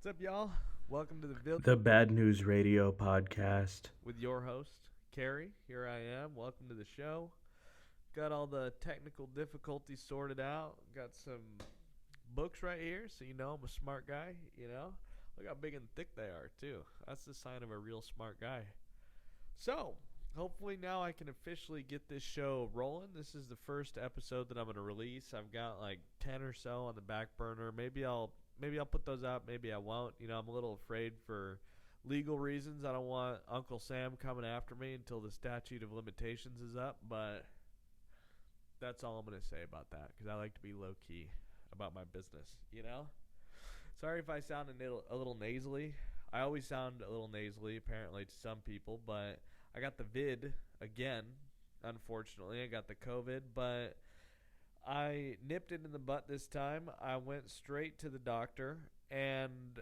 What's up, y'all? Welcome to the Village The Bad News Radio podcast. with your host, Carrie. Here I am. Welcome to the show. Got all the technical difficulties sorted out. Got some books right here, so you know I'm a smart guy, you know? Look how big and thick they are, too. That's the sign of a real smart guy. So, hopefully now I can officially get this show rolling. This is the first episode that I'm going to release. I've got like 10 or so on the back burner. Maybe I'll put those out, maybe I won't. You know, I'm a little afraid for legal reasons. I don't want Uncle Sam coming after me until the statute of limitations is up, but that's all I'm going to say about that because I like to be low key about my business, you know? Sorry if I sound a little nasally. I always sound a little nasally, apparently, to some people, but I got the vid again, unfortunately. I got the COVID, but I nipped it in the butt this time. I went straight to the doctor, and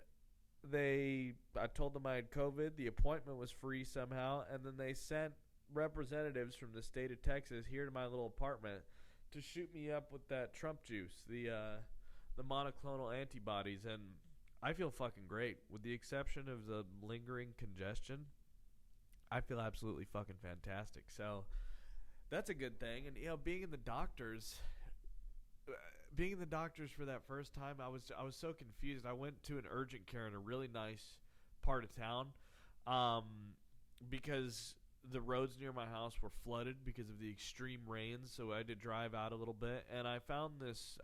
I told them I had COVID. The appointment was free somehow, and then they sent representatives from the state of Texas here to my little apartment to shoot me up with that Trump juice, the monoclonal antibodies, and I feel fucking great. With the exception of the lingering congestion, I feel absolutely fucking fantastic. So that's a good thing. And being in the doctors for that first time, I was so confused. I went to an urgent care in a really nice part of town, um, because the roads near my house were flooded because of the extreme rains. So I had to drive out a little bit, and I found this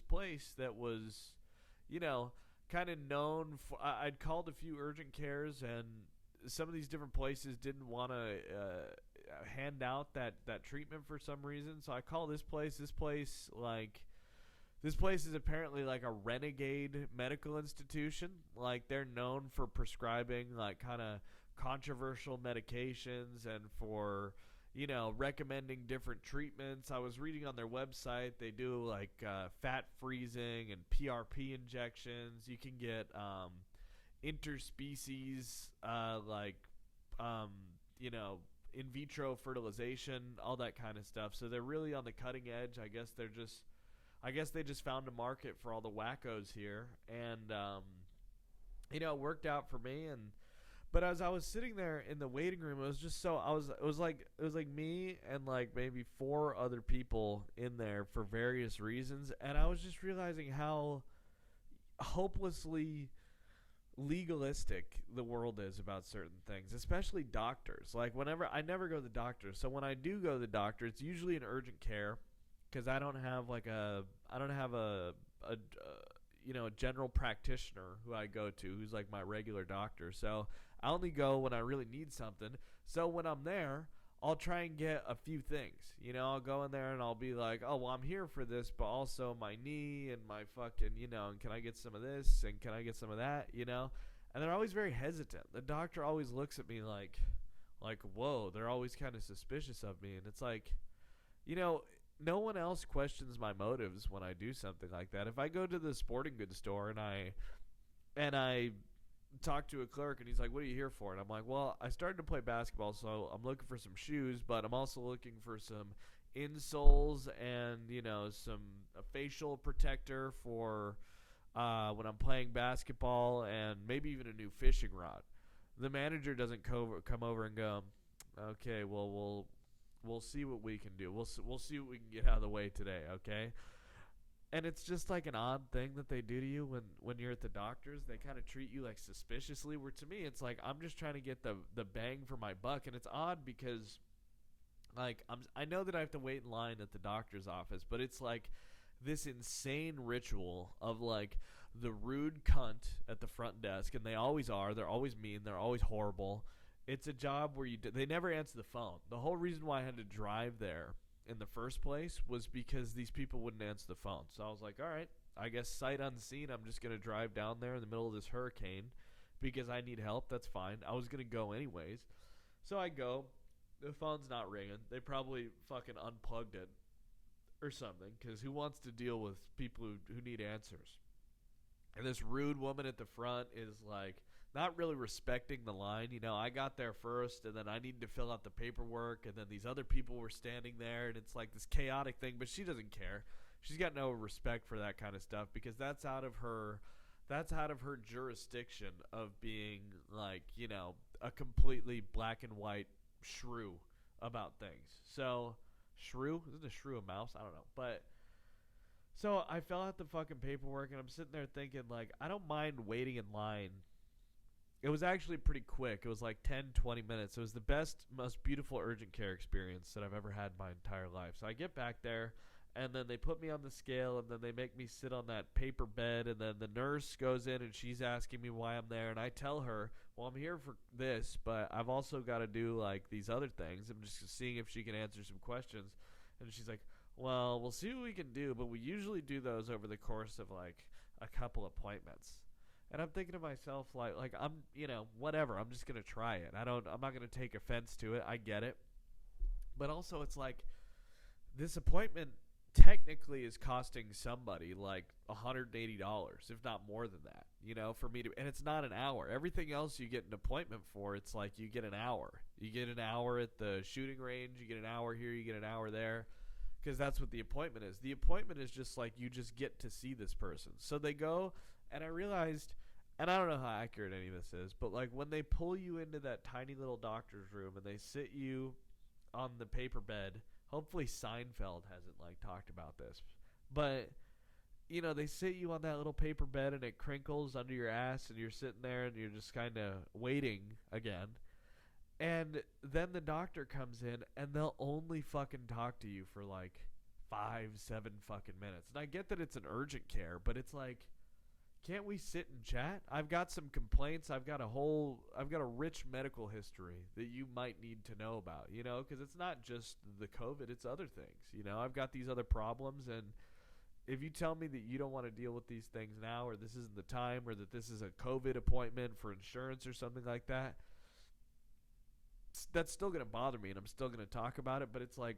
place that was, you know, kind of known for. I'd called a few urgent cares, and some of these different places didn't want to hand out that treatment for some reason. So I call this place. This place is apparently like a renegade medical institution. Like they're known for prescribing like kind of controversial medications and for recommending different treatments. I was reading on their website they do like fat freezing and PRP injections. You can get interspecies um, in vitro fertilization, all that kind of stuff. So they're really on the cutting edge. I guess they just found a market for all the wackos here, and it worked out for me. And but as I was sitting there in the waiting room, it was just so I was it was like me and like maybe four other people in there for various reasons, and I was just realizing how hopelessly legalistic the world is about certain things, especially doctors. Like whenever I never go to the doctor, so when I do go to the doctor, it's usually an urgent care because I don't have a general practitioner who I go to who's like my regular doctor. So I only go when I really need something. So when I'm there, I'll try and get a few things. I'll go in there and I'll be like, oh, well, I'm here for this, but also my knee and my fucking, and can I get some of this and can I get some of that, And they're always very hesitant. The doctor always looks at me like, whoa, they're always kind of suspicious of me. And it's like, no one else questions my motives when I do something like that. If I go to the sporting goods store and I talk to a clerk and he's like, what are you here for? And I'm like, well, I started to play basketball, so I'm looking for some shoes, but I'm also looking for some insoles and some a facial protector for when I'm playing basketball, and maybe even a new fishing rod. The manager doesn't come over and go, okay, well, we'll see what we can do. We'll see what we can get out of the way today, okay? And it's just like an odd thing that they do to you when you're at the doctor's. They kind of treat you like suspiciously, where to me it's like I'm just trying to get the bang for my buck. And it's odd because like I know that I have to wait in line at the doctor's office, but it's like this insane ritual of like the rude cunt at the front desk, and they always are. They're always mean. They're always horrible. It's a job where they never answer the phone. The whole reason why I had to drive there in the first place was because these people wouldn't answer the phone. So I was like, all right, I guess sight unseen, I'm just going to drive down there in the middle of this hurricane because I need help. That's fine. I was going to go anyways. So I go. The phone's not ringing. They probably fucking unplugged it or something, because who wants to deal with people who need answers? And this rude woman at the front is like not really respecting the line. I got there first, and then I needed to fill out the paperwork, and then these other people were standing there, and it's like this chaotic thing, but she doesn't care. She's got no respect for that kind of stuff because that's out of her That's out of her jurisdiction of being like, a completely black and white shrew about things. So, shrew? Isn't a shrew a mouse? I don't know. But, so I fill out the fucking paperwork and I'm sitting there thinking, like, I don't mind waiting in line. It was actually pretty quick. It was like 10, 20 minutes. It was the best, most beautiful urgent care experience that I've ever had in my entire life. So I get back there, and then they put me on the scale, and then they make me sit on that paper bed, and then the nurse goes in, and she's asking me why I'm there, and I tell her, well, I'm here for this, but I've also got to do, like, these other things. I'm just seeing if she can answer some questions. And she's like, well, we'll see what we can do, but we usually do those over the course of, like, a couple appointments. And I'm thinking to myself, like I'm, whatever. I'm just gonna try it. I'm not gonna take offense to it. I get it. But also, it's like this appointment technically is costing somebody like $180, if not more than that. For me to, and it's not an hour. Everything else you get an appointment for, it's like you get an hour. You get an hour at the shooting range. You get an hour here. You get an hour there. Because that's what the appointment is. The appointment is just like you just get to see this person. So they go. And I realized, and I don't know how accurate any of this is, but like when they pull you into that tiny little doctor's room and they sit you on the paper bed, hopefully Seinfeld hasn't like talked about this, but they sit you on that little paper bed and it crinkles under your ass and you're sitting there and you're just kind of waiting again. And then the doctor comes in and they'll only fucking talk to you for like 5-7 fucking minutes. And I get that it's an urgent care, but it's like, can't we sit and chat? I've got some complaints. I've got a rich medical history that you might need to know about, because it's not just the COVID, it's other things. I've got these other problems, and if you tell me that you don't want to deal with these things now, or this isn't the time, or that this is a COVID appointment for insurance or something like that, that's still going to bother me, and I'm still going to talk about it, but it's like,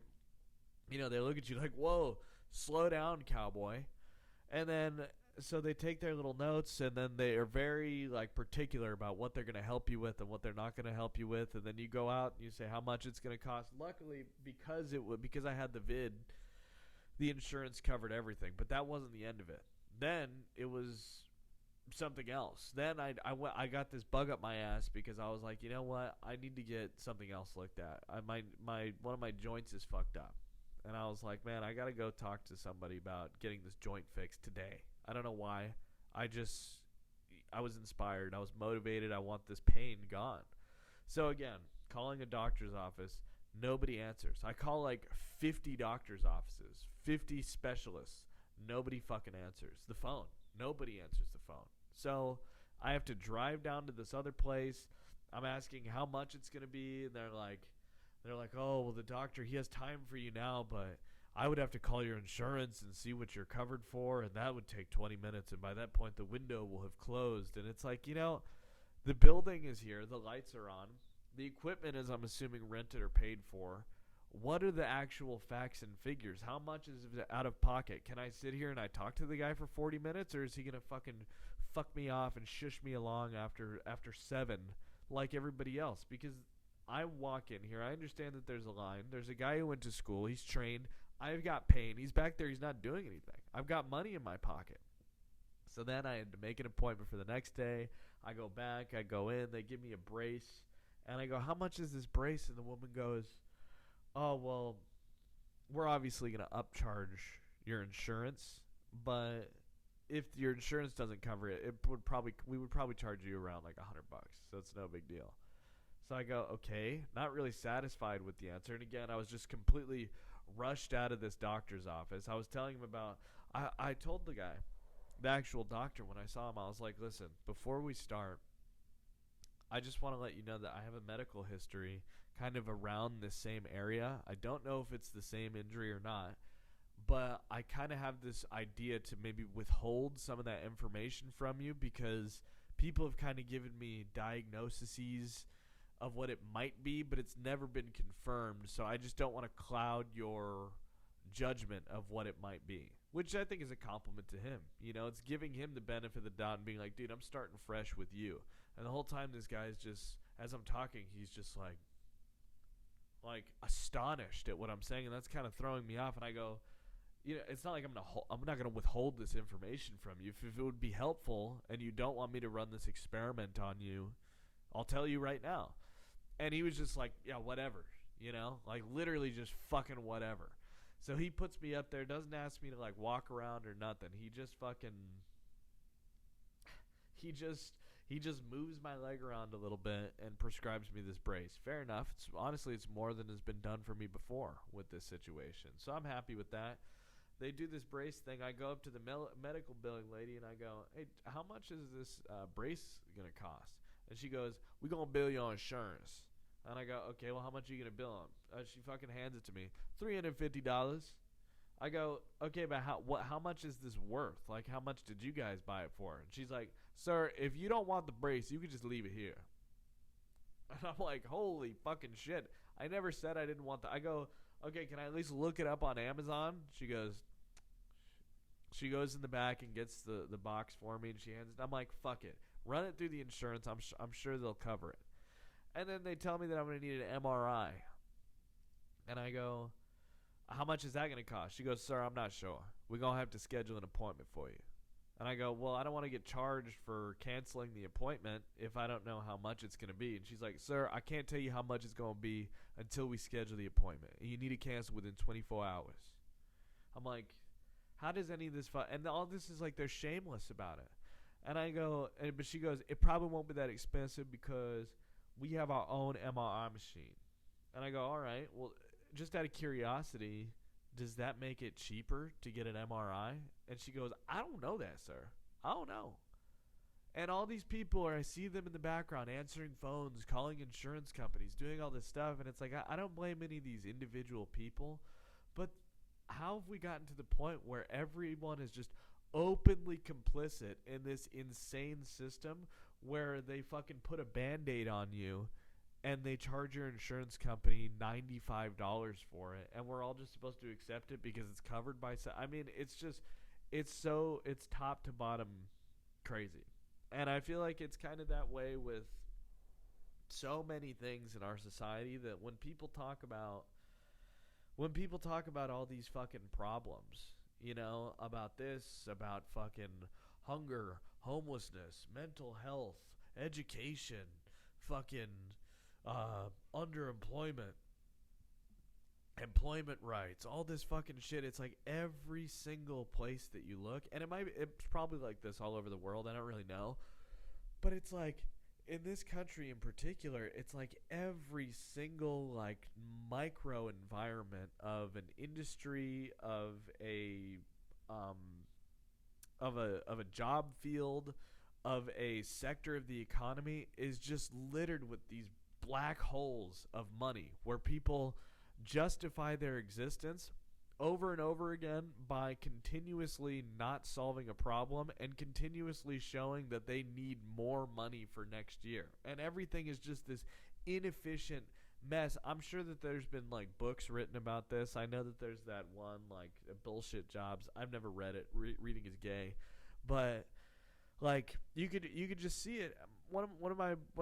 they look at you like, whoa, slow down, cowboy. And then so they take their little notes, and then they are very like particular about what they're going to help you with and what they're not going to help you with. And then you go out and you say how much it's going to cost. Luckily, because I had the vid, the insurance covered everything. But that wasn't the end of it. Then it was something else. Then I got this bug up my ass because I was like, you know what? I need to get something else looked at. One of my joints is fucked up. And I was like, man, I got to go talk to somebody about getting this joint fixed today. I don't know why. I was inspired. I was motivated. I want this pain gone. So again, calling a doctor's office, nobody answers. I call like 50 doctor's offices, 50 specialists. Nobody fucking answers the phone. Nobody answers the phone. So I have to drive down to this other place. I'm asking how much it's going to be. And they're like, oh, well, the doctor, he has time for you now, but I would have to call your insurance and see what you're covered for, and that would take 20 minutes, and by that point, the window will have closed. And it's like, the building is here, the lights are on, the equipment is, I'm assuming, rented or paid for. What are the actual facts and figures? How much is it out of pocket? Can I sit here and I talk to the guy for 40 minutes, or is he going to fucking fuck me off and shush me along after 7 like everybody else? Because I walk in here, I understand that there's a line. There's a guy who went to school. He's trained. I've got pain. He's back there. He's not doing anything. I've got money in my pocket. So then I had to make an appointment for the next day. I go back. I go in. They give me a brace. And I go, how much is this brace? And the woman goes, oh, well, we're obviously going to upcharge your insurance. But if your insurance doesn't cover it, we would probably charge you around like $100. So it's no big deal. So I go, okay, not really satisfied with the answer. And again, I was just completely rushed out of this doctor's office. I was telling him about, I told the guy, the actual doctor, when I saw him, I was like, listen, before we start, I just want to let you know that I have a medical history kind of around this same area. I don't know if it's the same injury or not, but I kind of have this idea to maybe withhold some of that information from you because people have kind of given me diagnoses of what it might be, but it's never been confirmed, so I just don't want to cloud your judgment of what it might be, which I think is a compliment to him. It's giving him the benefit of the doubt and being like, dude, I'm starting fresh with you. And the whole time this guy's just, as I'm talking, he's just like astonished at what I'm saying, and that's kind of throwing me off. And I go, it's not like I'm not gonna withhold this information from you. If it would be helpful and you don't want me to run this experiment on you, I'll tell you right now. And he was just like, yeah, whatever, like literally just fucking whatever. So he puts me up there, doesn't ask me to like walk around or nothing. He just moves my leg around a little bit and prescribes me this brace. Fair enough. Honestly, it's more than has been done for me before with this situation. So I'm happy with that. They do this brace thing. I go up to the medical billing lady and I go, hey, how much is this brace going to cost? And she goes, we're going to bill you on insurance. And I go, okay, well, how much are you going to bill on? She fucking hands it to me. $350. I go, okay, but how much is this worth? Like, how much did you guys buy it for? And she's like, sir, if you don't want the brace, you can just leave it here. And I'm like, holy fucking shit. I never said I didn't want I go, okay, can I at least look it up on Amazon? She goes in the back and gets the box for me, and she hands it. I'm like, fuck it. Run it through the insurance. I'm sure they'll cover it. And then they tell me that I'm going to need an MRI. And I go, how much is that going to cost? She goes, sir, I'm not sure. We're going to have to schedule an appointment for you. And I go, well, I don't want to get charged for canceling the appointment if I don't know how much it's going to be. And she's like, sir, I can't tell you how much it's going to be until we schedule the appointment. And you need to cancel within 24 hours. I'm like, how does any of this and all this is like they're shameless about it. And I go, but she goes, it probably won't be that expensive because we have our own MRI machine. And I go, all right, well, just out of curiosity, does that make it cheaper to get an MRI? And she goes, I don't know that, sir. I don't know. And all these people, I see them in the background answering phones, calling insurance companies, doing all this stuff. And it's like, I don't blame any of these individual people. But how have we gotten to the point where everyone is just openly complicit in this insane system where they fucking put a Band-Aid on you and they charge your insurance company $95 for it, and we're all just supposed to accept it because it's covered by I mean, it's top to bottom crazy. And I feel like it's kind of that way with so many things in our society that when people talk about all these fucking problems, about this, about fucking hunger, homelessness, mental health, education, fucking underemployment, employment rights, all this fucking shit. It's like every single place that you look, and it's probably like this all over the world, I don't really know, but it's like in this country in particular, it's like every single like micro environment of an industry, of a job field, of a sector of the economy is just littered with these black holes of money where people justify their existence over and over again by continuously not solving a problem and continuously showing that they need more money for next year. And everything is just this inefficient mess. I'm sure that there's been like books written about this. I know that there's that one like Bullshit Jobs. I've never read it. Reading is gay. But like you could just see it. One of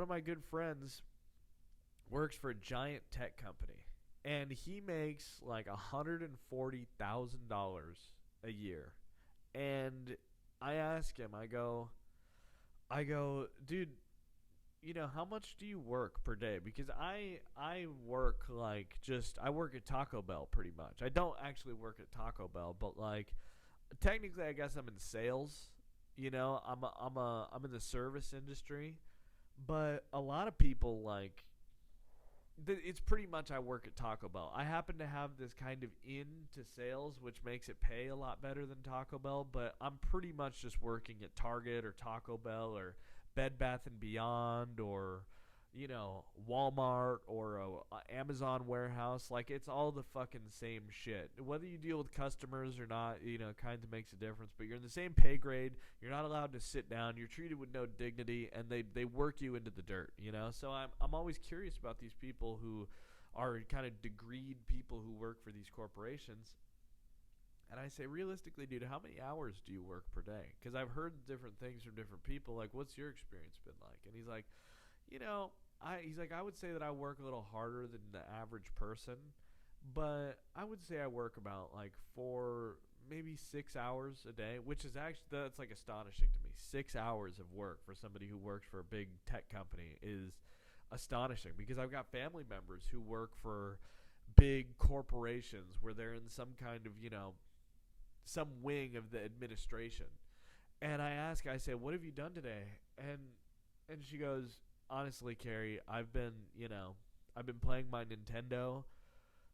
my good friends works for a giant tech company, and he makes like $140,000 a year. And I ask him, I go, dude, how much do you work per day? Because I work I work at Taco Bell pretty much. I don't actually work at Taco Bell, but like technically I guess I'm in sales. I'm in the service industry, but a lot of people like it's pretty much I work at Taco Bell. I happen to have this kind of into sales, which makes it pay a lot better than Taco Bell, but I'm pretty much just working at Target or Taco Bell or Bed Bath & Beyond or, Walmart or a Amazon warehouse. Like, it's all the fucking same shit. Whether you deal with customers or not, kind of makes a difference, but you're in the same pay grade. You're not allowed to sit down. You're treated with no dignity, and they work you into the dirt, So I'm always curious about these people who are kind of degreed people who work for these corporations. And I say, realistically, dude, how many hours do you work per day? Because I've heard different things from different people. Like, what's your experience been like? And he's like, I would say that I work a little harder than the average person, but I would say I work about like 4 maybe 6 hours a day, which is actually, that's like astonishing to me. 6 hours of work for somebody who works for a big tech company is astonishing, because I've got family members who work for big corporations where they're in some kind of, some wing of the administration. And I say, what have you done today? And she goes, honestly, Carrie, I've been playing my Nintendo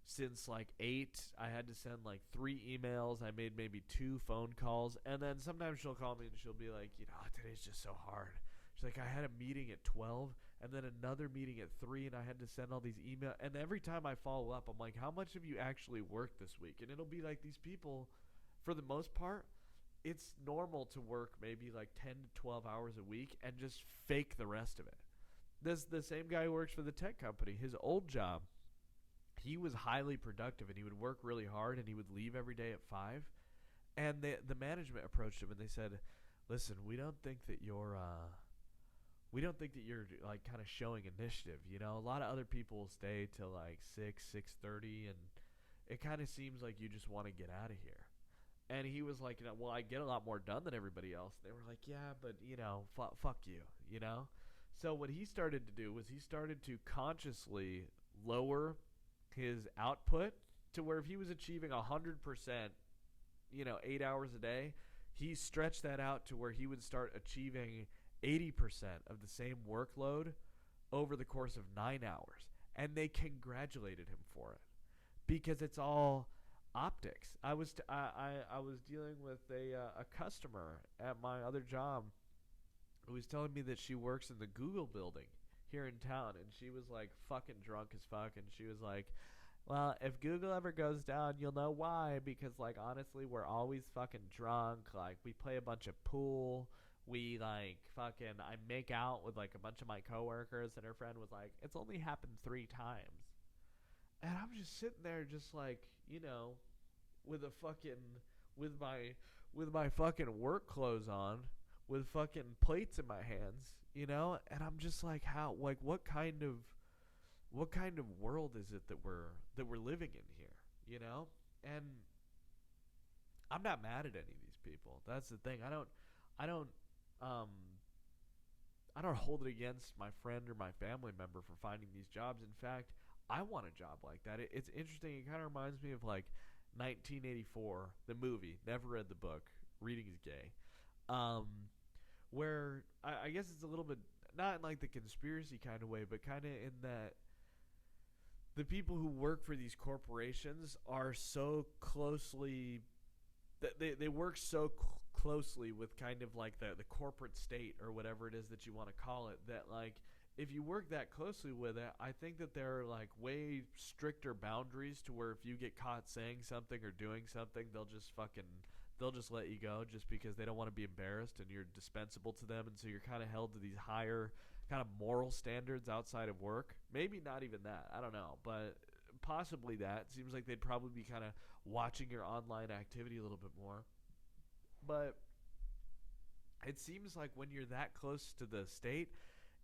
since like 8. I had to send like 3 emails. I made maybe 2 phone calls. And then sometimes she'll call me and she'll be like, today's just so hard. She's like, I had a meeting at 12 and then another meeting at 3, and I had to send all these emails. And every time I follow up, I'm like, how much have you actually worked this week? And it'll be like, these people, for the most part, it's normal to work maybe like 10 to 12 hours a week and just fake the rest of it. The same guy who works for the tech company, his old job, he was highly productive and he would work really hard and he would leave every day at 5. And the management approached him and they said, listen, we don't think that you're like kind of showing initiative. A lot of other people will stay till like 6:30, and it kind of seems like you just want to get out of here. And he was like, well, I get a lot more done than everybody else. They were like, yeah, but fuck you. So what he started to do was he started to consciously lower his output to where if he was achieving 100%, 8 hours a day, he stretched that out to where he would start achieving 80% of the same workload over the course of 9 hours. And they congratulated him for it because it's all optics. I was dealing with a customer at my other job who was telling me that she works in the Google building here in town, and she was like fucking drunk as fuck, and she was like, well, if Google ever goes down, you'll know why, because like honestly, we're always fucking drunk. Like we play a bunch of pool, we like fucking, I make out with like a bunch of my coworkers, and her friend was like, it's only happened 3 times. And I'm just sitting there just like, with a fucking, with my fucking work clothes on, with fucking plates in my hands, and I'm just like, how, like, what kind of world is it that we're living in here, And I'm not mad at any of these people. That's the thing. I don't hold it against my friend or my family member for finding these jobs. In fact, I want a job like that. It's interesting. It kind of reminds me of like 1984, the movie. Never read the book. Reading is gay. Where I guess it's a little bit, not in like the conspiracy kind of way, but kind of in that the people who work for these corporations are so closely, they work so closely with kind of like the corporate state or whatever it is that you want to call it, that like if you work that closely with it, I think that there are like way stricter boundaries to where if you get caught saying something or doing something, they'll just let you go just because they don't want to be embarrassed and you're dispensable to them. And so you're kind of held to these higher kind of moral standards outside of work. Maybe not even that. I don't know. But possibly that. It seems like they'd probably be kind of watching your online activity a little bit more. But it seems like when you're that close to the state,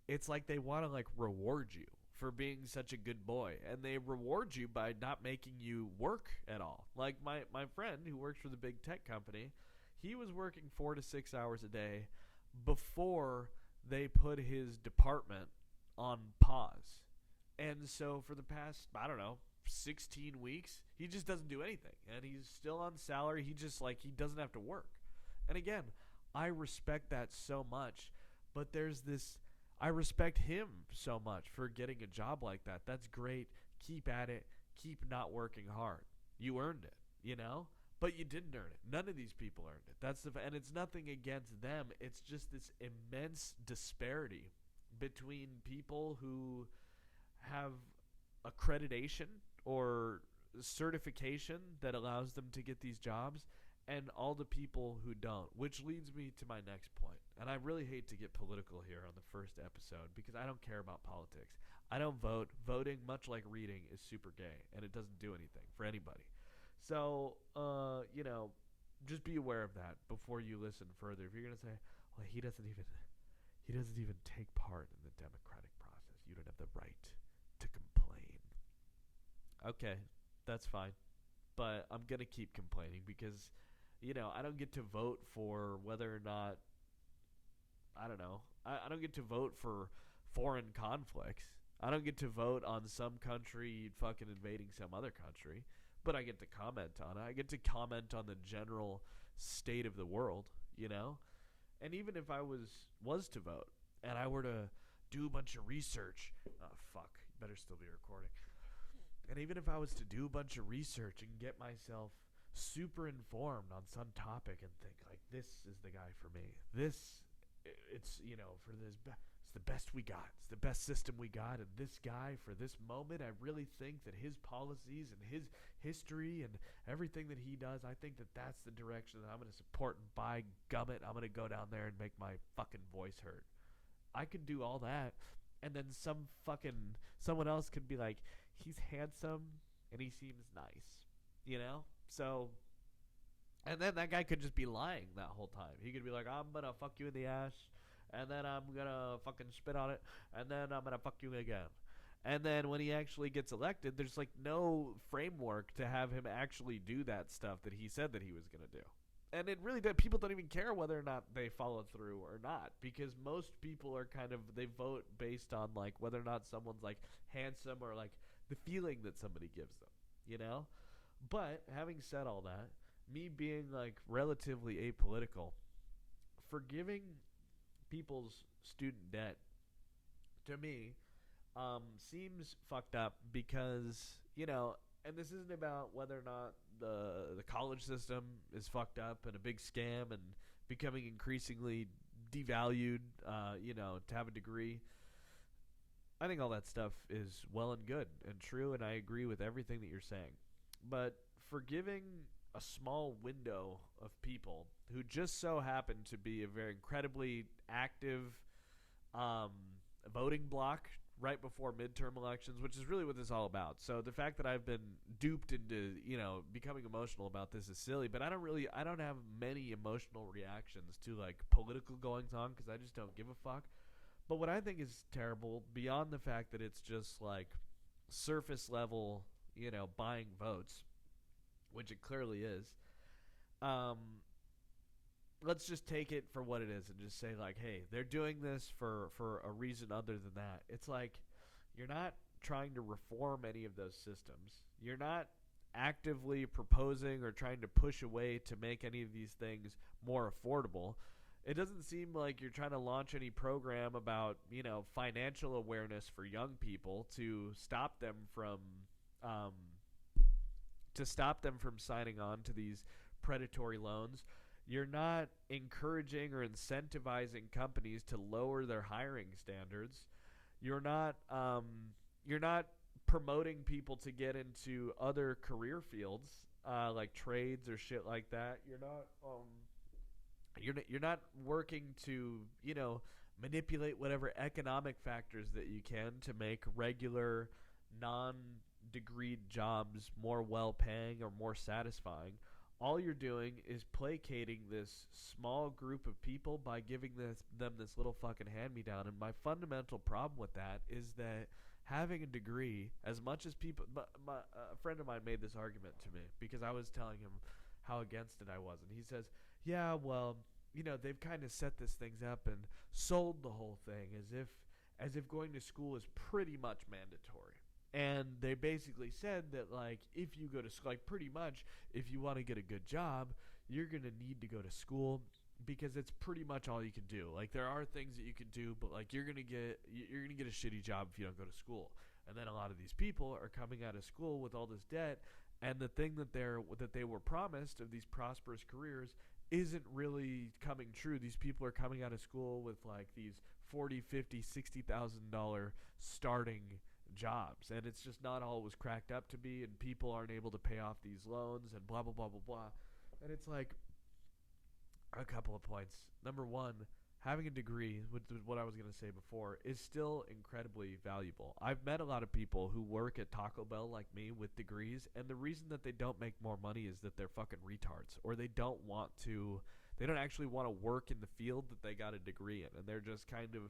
it's like they want to like reward you for being such a good boy, and they reward you by not making you work at all. Like my friend who works for the big tech company, he was working 4 to 6 hours a day before they put his department on pause. And so for the past, 16 weeks, he just doesn't do anything, and he's still on salary. He just like, he doesn't have to work. And again, I respect that so much, but there's this, I respect him so much for getting a job like that. That's great. Keep at it. Keep not working hard. You earned it, But you didn't earn it. None of these people earned it. And it's nothing against them. It's just this immense disparity between people who have accreditation or certification that allows them to get these jobs and all the people who don't, which leads me to my next point. And I really hate to get political here on the first episode because I don't care about politics. I don't vote. Voting, much like reading, is super gay, and it doesn't do anything for anybody. So, just be aware of that before you listen further. If you're going to say, well, he doesn't even take part in the democratic process, you don't have the right to complain. Okay, that's fine. But I'm going to keep complaining because I don't get to vote for whether or not, I don't know. I don't get to vote for foreign conflicts. I don't get to vote on some country fucking invading some other country, but I get to comment on it. I get to comment on the general state of the world, you know? And even if I was to vote and I were to do a bunch of research, oh fuck, better still be recording. And even if I was to do a bunch of research and get myself super informed on some topic and think like, this is the guy for me. It's for this, it's the best we got. It's the best system we got. And this guy for this moment, I really think that his policies and his history and everything that he does, I think that that's the direction that I'm going to support. And by gummit, I'm going to go down there and make my fucking voice heard. I could do all that. And then someone else could be like, he's handsome and he seems nice, So, and then that guy could just be lying that whole time. He could be like, I'm going to fuck you in the ass, and then I'm going to fucking spit on it, and then I'm going to fuck you again. And then when he actually gets elected, there's like no framework to have him actually do that stuff that he said that he was going to do. And it really does. People don't even care whether or not they follow through or not, because most people are they vote based on like whether or not someone's like handsome or like the feeling that somebody gives them, But having said all that, me being like relatively apolitical, forgiving people's student debt to me seems fucked up because, and this isn't about whether or not the college system is fucked up and a big scam and becoming increasingly devalued, to have a degree. I think all that stuff is well and good and true, and I agree with everything that you're saying. But forgiving a small window of people who just so happen to be a very incredibly active voting block right before midterm elections, which is really what this is all about. So the fact that I've been duped into, becoming emotional about this is silly, but I don't have many emotional reactions to like political goings on because I just don't give a fuck. But what I think is terrible, beyond the fact that it's just like surface level, buying votes, which it clearly is, let's just take it for what it is and just say like, hey, they're doing this for a reason other than that. It's like you're not trying to reform any of those systems. You're not actively proposing or trying to push a way to make any of these things more affordable. It doesn't seem like you're trying to launch any program about, financial awareness for young people to stop them from signing on to these predatory loans. You're not encouraging or incentivizing companies to lower their hiring standards. You're not promoting people to get into other career fields like trades or shit like that. You're not working to manipulate whatever economic factors that you can to make regular non-degreed jobs more well-paying or more satisfying. All you're doing is placating this small group of people by giving them this little fucking hand-me-down. And my fundamental problem with that is that having a degree, as much as people... a friend of mine made this argument to me because I was telling him how against it I was. And he says, yeah, well, they've kind of set this things up and sold the whole thing as if going to school is pretty much mandatory. And they basically said that, like, if you go to school, like, pretty much, if you want to get a good job, you're going to need to go to school because it's pretty much all you can do. Like, there are things that you can do, but, like, you're going to get a shitty job if you don't go to school. And then a lot of these people are coming out of school with all this debt, and the thing that they were promised of these prosperous careers isn't really coming true. These people are coming out of school with, like, these $40,000, $50,000, $60,000 starting jobs, and it's just not all it was cracked up to be, and people aren't able to pay off these loans and blah blah blah blah blah. And it's like a couple of points. Number one, having a degree, which is what I was going to say before, is still incredibly valuable. I've met a lot of people who work at Taco Bell like me with degrees, and the reason that they don't make more money is that they're fucking retards, or they don't actually want to work in the field that they got a degree in, and they're just kind of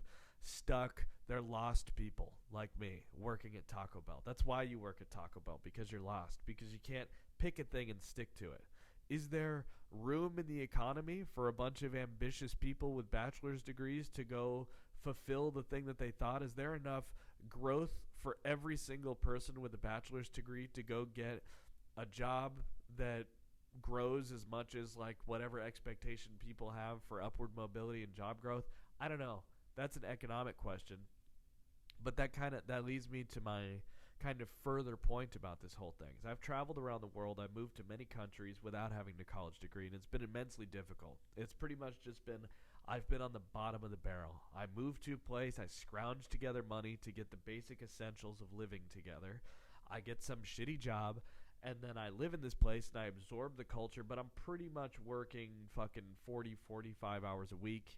stuck. They're lost people like me working at Taco Bell. That's why you work at Taco Bell, because you're lost, because you can't pick a thing and stick to it. Is there room in the economy for a bunch of ambitious people with bachelor's degrees to go fulfill the thing that they thought? Is there enough growth for every single person with a bachelor's degree to go get a job that grows as much as like whatever expectation people have for upward mobility and job growth? I don't know. That's an economic question. But that leads me to my kind of further point about this whole thing. I've traveled around the world. I've moved to many countries without having a college degree, and it's been immensely difficult. It's pretty much just been I've been on the bottom of the barrel. I moved to a place, I scrounged together money to get the basic essentials of living together. I get some shitty job, and then I live in this place and I absorb the culture, but I'm pretty much working fucking 40, 45 hours a week,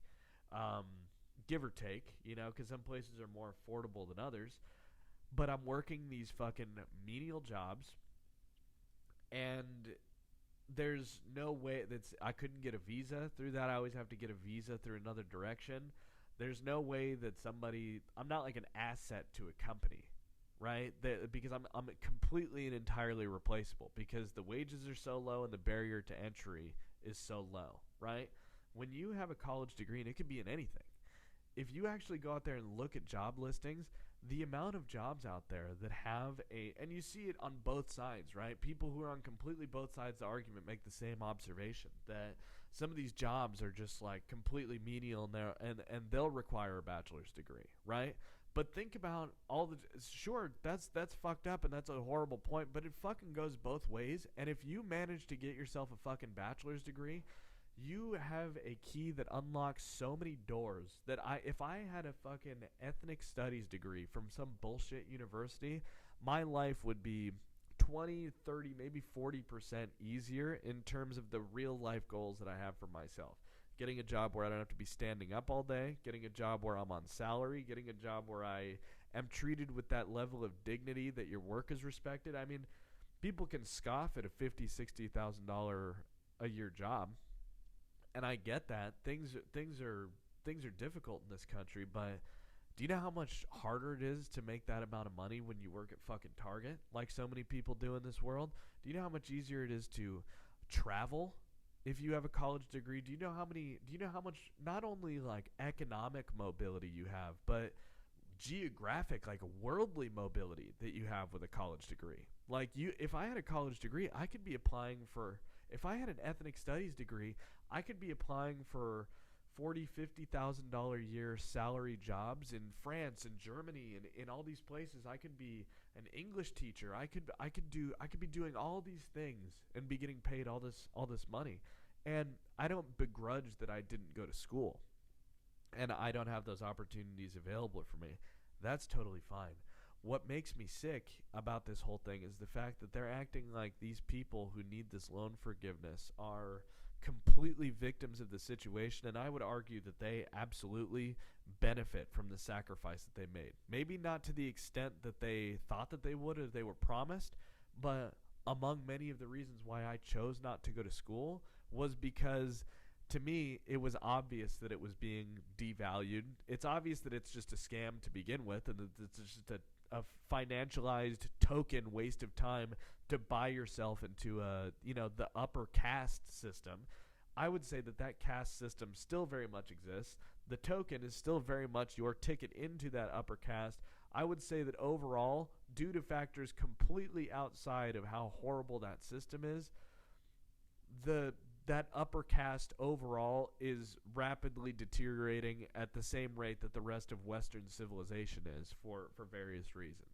give or take, because some places are more affordable than others. But I'm working these fucking menial jobs, and there's no way I couldn't get a visa through that. I always have to get a visa through another direction. There's no way that I'm not like an asset to a company, right? Because I'm completely and entirely replaceable because the wages are so low and the barrier to entry is so low, right? When you have a college degree, and it could be in anything, if you actually go out there and look at job listings, the amount of jobs out there that have and you see it on both sides, right? People who are on completely both sides of the argument make the same observation that some of these jobs are just like completely menial and they'll require a bachelor's degree, right? But think about sure, that's fucked up and that's a horrible point, but it fucking goes both ways. And if you manage to get yourself a fucking bachelor's degree, you have a key that unlocks so many doors that if I had a fucking ethnic studies degree from some bullshit university, my life would be 20, 30, maybe 40% easier in terms of the real life goals that I have for myself. Getting a job where I don't have to be standing up all day, getting a job where I'm on salary, getting a job where I am treated with that level of dignity that your work is respected. I mean, people can scoff at a $50,000, $60,000 a year job. And I get that things are difficult in this country, but do you know how much harder it is to make that amount of money when you work at fucking Target, like so many people do in this world? Do you know how much easier it is to travel if you have a college degree? Do you know how much not only like economic mobility you have, but geographic, like worldly mobility that you have with a college degree? Like if I had a college degree, I could be applying for. If I had an ethnic studies degree, I could be applying for $40,000-$50,000 a year salary jobs in France and Germany and in all these places. I could be an English teacher. I could be doing all these things and be getting paid all this money. And I don't begrudge that I didn't go to school and I don't have those opportunities available for me. That's totally fine. What makes me sick about this whole thing is the fact that they're acting like these people who need this loan forgiveness are completely victims of the situation, and I would argue that they absolutely benefit from the sacrifice that they made. Maybe not to the extent that they thought that they would or they were promised, but among many of the reasons why I chose not to go to school was because to me, it was obvious that it was being devalued. It's obvious that it's just a scam to begin with, and that it's just a financialized token waste of time to buy yourself into the upper caste system. I would say that caste system still very much exists. The token is still very much your ticket into that upper caste. I would say that overall, due to factors completely outside of how horrible that system is, that upper caste overall is rapidly deteriorating at the same rate that the rest of Western civilization is for various reasons,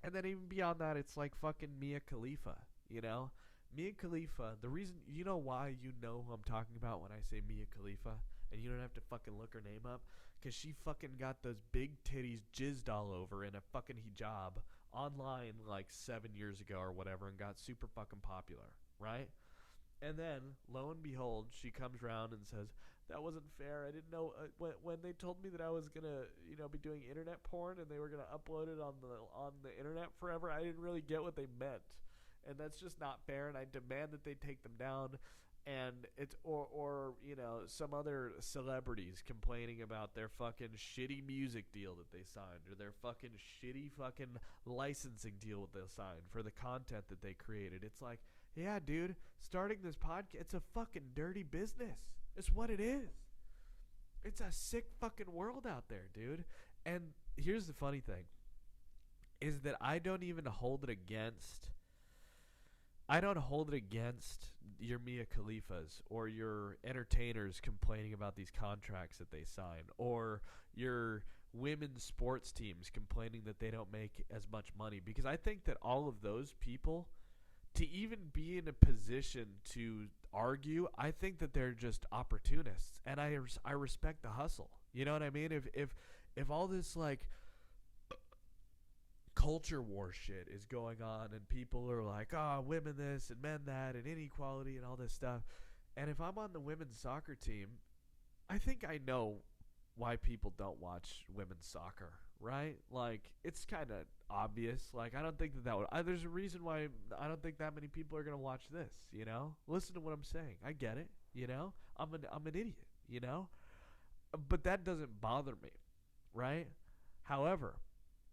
and then even beyond that, it's like fucking Mia Khalifa, Mia Khalifa, the reason, why you know who I'm talking about when I say Mia Khalifa, and you don't have to fucking look her name up, because she fucking got those big titties jizzed all over in a fucking hijab online like 7 years ago or whatever and got super fucking popular, right? And then, lo and behold, she comes around and says, that wasn't fair. I didn't know when they told me that I was gonna, be doing internet porn and they were gonna upload it on the internet forever. I didn't really get what they meant, and that's just not fair. And I demand that they take them down. And it's or some other celebrities complaining about their fucking shitty music deal that they signed or their fucking shitty fucking licensing deal that they signed for the content that they created. It's like, Yeah, dude, starting this podcast, it's a fucking dirty business. It's what it is. It's a sick fucking world out there, dude. And here's the funny thing is that I don't hold it against your Mia Khalifas or your entertainers complaining about these contracts that they sign or your women's sports teams complaining that they don't make as much money, because I think that all of those people, to even be in a position to argue, I think that they're just opportunists, and I respect the hustle. You know what I mean? If all this like culture war shit is going on and people are like, oh, women this and men that and inequality and all this stuff, and if I'm on the women's soccer team, I think I know why people don't watch women's soccer, right? Like, it's kind of obvious. Like, I don't think that would. There's a reason why I don't think that many people are gonna watch this. You know, listen to what I'm saying. I get it. You know, I'm an idiot. You know, but that doesn't bother me, right? However,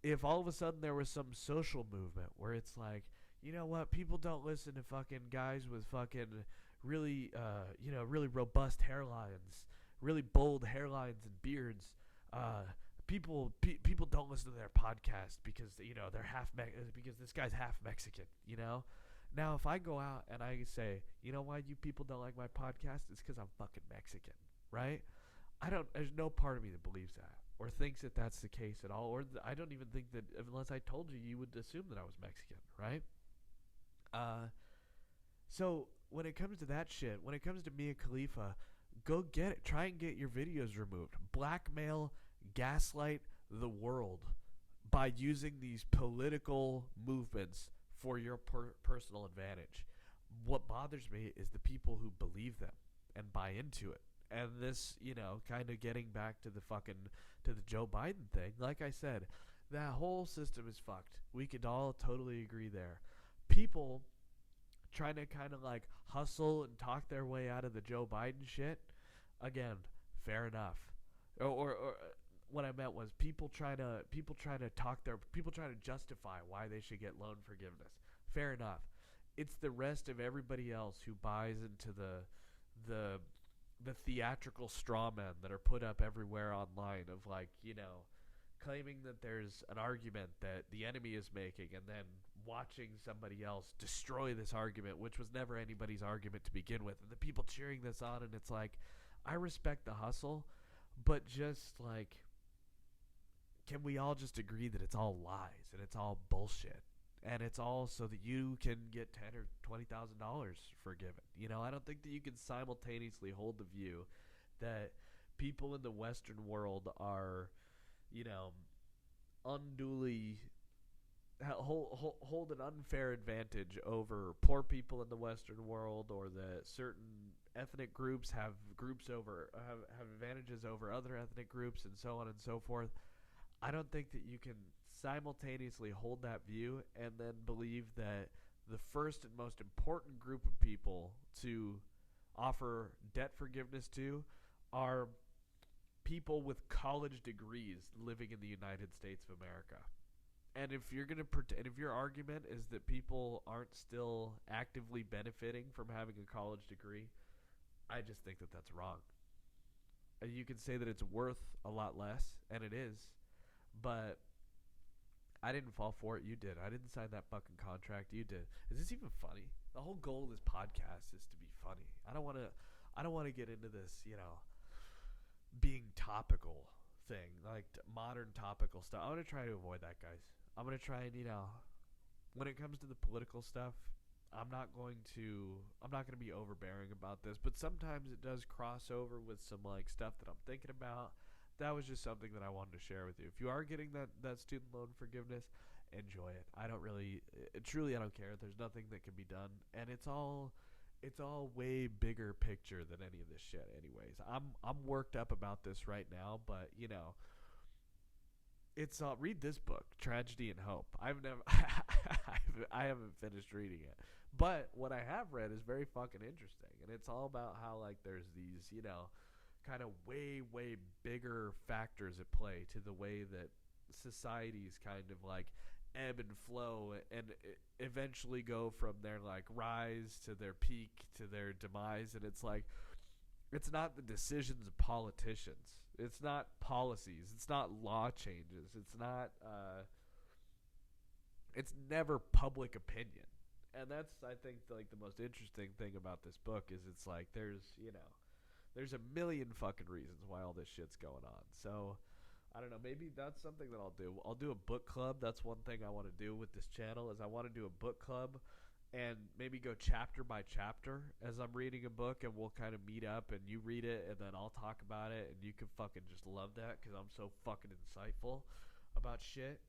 if all of a sudden there was some social movement where it's like, you know what, people don't listen to fucking guys with fucking really, really robust hairlines, really bold hairlines and beards. People don't listen to their podcast because they're because this guy's half Mexican. You know. Now, if I go out and I say, you know why you people don't like my podcast? It's because I'm fucking Mexican, right? There's no part of me that believes that or thinks that that's the case at all. Or I don't even think that unless I told you, you would assume that I was Mexican, right? So when it comes to that shit, when it comes to Mia Khalifa, go get it. Try and get your videos removed. Blackmail, gaslight the world by using these political movements for your personal advantage. What bothers me is the people who believe them and buy into it. And this, kind of getting back to the Joe Biden thing. Like I said, that whole system is fucked. We could all totally agree there. People trying to kind of like hustle and talk their way out of the Joe Biden shit. Again, fair enough. Or what I meant was people trying to justify why they should get loan forgiveness. Fair enough. It's the rest of everybody else who buys into the theatrical straw men that are put up everywhere online of like, claiming that there's an argument that the enemy is making and then watching somebody else destroy this argument, which was never anybody's argument to begin with, and the people cheering this on. And it's like, I respect the hustle, but just like, can we all just agree that it's all lies and it's all bullshit? And it's all so that you can get $10,000 or $20,000 forgiven. I don't think that you can simultaneously hold the view that people in the Western world are, unduly hold an unfair advantage over poor people in the Western world, or that certain ethnic groups have advantages over other ethnic groups, and so on and so forth. I don't think that you can simultaneously hold that view and then believe that the first and most important group of people to offer debt forgiveness to are people with college degrees living in the United States of America. And if you're going to pretend, if your argument is that people aren't still actively benefiting from having a college degree, I just think that that's wrong. You can say that it's worth a lot less, and it is, but I didn't fall for it. You did. I didn't sign that fucking contract. You did. Is this even funny? The whole goal of this podcast is to be funny. I don't want to get into this, being topical thing, like modern topical stuff. I'm going to try to avoid that, guys. I'm going to try and, when it comes to the political stuff, I'm not going to be overbearing about this, but sometimes it does cross over with some like stuff that I'm thinking about. That was just something that I wanted to share with you. If you are getting that student loan forgiveness, enjoy it. I don't care. There's nothing that can be done, and it's all way bigger picture than any of this shit. Anyways, I'm worked up about this right now, but it's read this book, Tragedy and Hope. I've never I haven't finished reading it, but what I have read is very fucking interesting, and it's all about how like there's these kind of way bigger factors at play to the way that societies kind of like ebb and flow and eventually go from their like rise to their peak to their demise. And it's like, it's not the decisions of politicians, it's not policies, it's not law changes, it's never public opinion. And that's, I think, like the most interesting thing about this book is it's like there's a million fucking reasons why all this shit's going on. So I don't know, maybe that's something that I'll do. I'll do a book club. That's one thing I want to do with this channel is I want to do a book club and maybe go chapter by chapter as I'm reading a book, and we'll kind of meet up and you read it and then I'll talk about it and you can fucking just love that because I'm so fucking insightful about shit.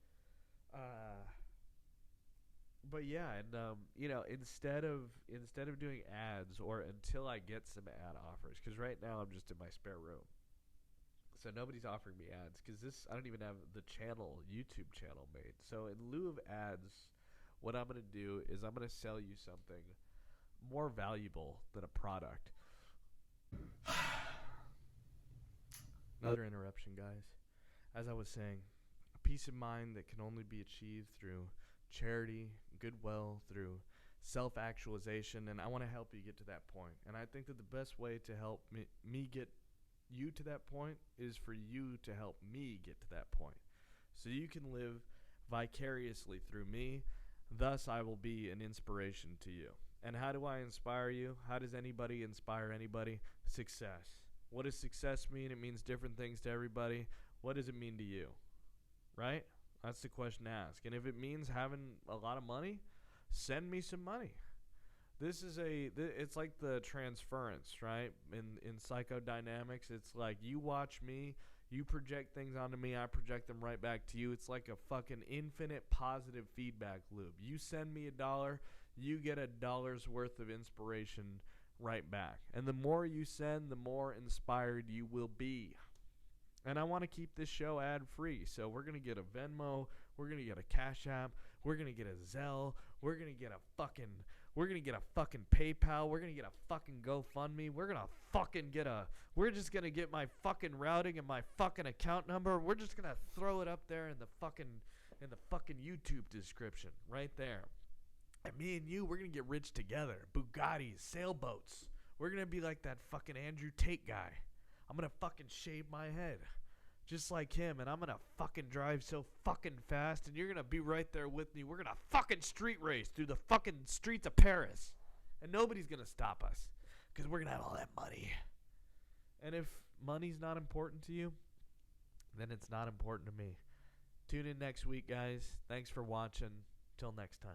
But yeah, and instead of doing ads, or until I get some ad offers, because right now I'm just in my spare room, so nobody's offering me ads because I don't even have the YouTube channel made. So in lieu of ads, what I'm gonna do is I'm gonna sell you something more valuable than a product. Another interruption, guys. As I was saying, a peace of mind that can only be achieved through charity, goodwill, through self-actualization, and I want to help you get to that point. And I think that the best way to help me get you to that point is for you to help me get to that point, so you can live vicariously through me. Thus, I will be an inspiration to you. And how do I inspire you? How does anybody inspire anybody? Success. What does success mean? It means different things to everybody. What does it mean to you? Right? That's the question to ask. And if it means having a lot of money, send me some money. It's like the transference, right? In psychodynamics, it's like you watch me, you project things onto me, I project them right back to you. It's like a fucking infinite positive feedback loop. You send me $1, you get $1's worth of inspiration right back. And the more you send, the more inspired you will be. And I want to keep this show ad-free, so we're going to get a Venmo, we're going to get a Cash App, we're going to get a Zelle, we're going to get a fucking PayPal, we're going to get a fucking GoFundMe, we're just going to get my fucking routing and my fucking account number. We're just going to throw it up there in the fucking YouTube description right there. And me and you, we're going to get rich together. Bugattis, sailboats. We're going to be like that fucking Andrew Tate guy. I'm going to fucking shave my head just like him, and I'm going to fucking drive so fucking fast, and you're going to be right there with me. We're going to fucking street race through the fucking streets of Paris, and nobody's going to stop us because we're going to have all that money. And if money's not important to you, then it's not important to me. Tune in next week, guys. Thanks for watching. Till next time.